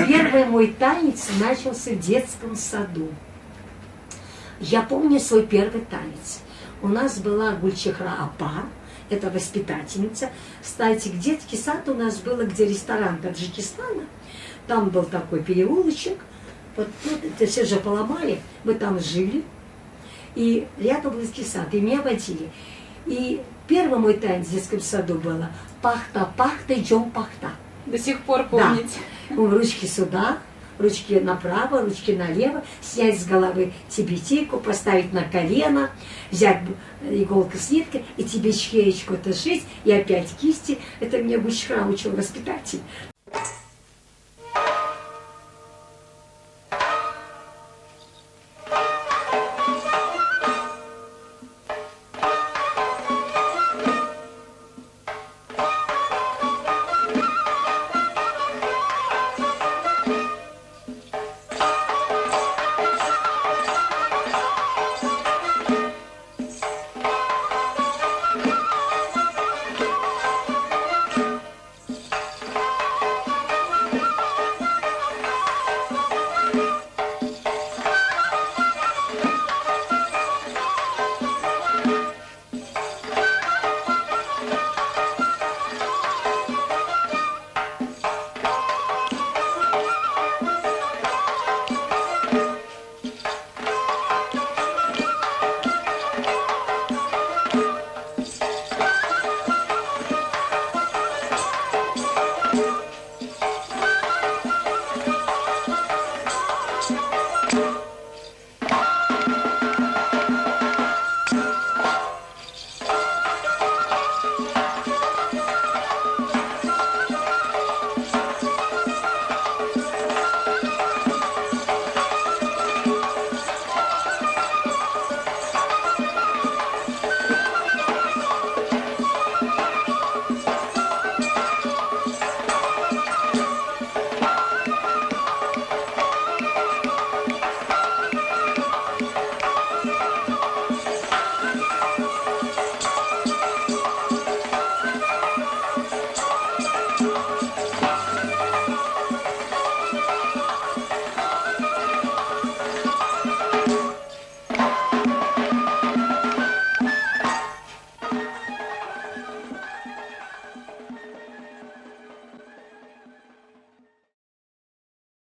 Первый мой танец начался в детском саду. Я помню свой первый танец. У нас была Гульчехра Апа, это воспитательница. Кстати, детский сад у нас было, где ресторан Таджикистана. Там был такой переулочек. Вот это все же поломали. Мы там жили. И рядом был детский сад. И меня водили. И первый мой танец в детском саду было «Пахта-пахта, идем пахта». До сих пор помните? Да. Ручки сюда, ручки направо, ручки налево, снять с головы тибетейку, поставить на колено, взять иголку с ниткой и тебе чеечку это шить, и опять кисти. Это мне Гульчехра учил воспитатель.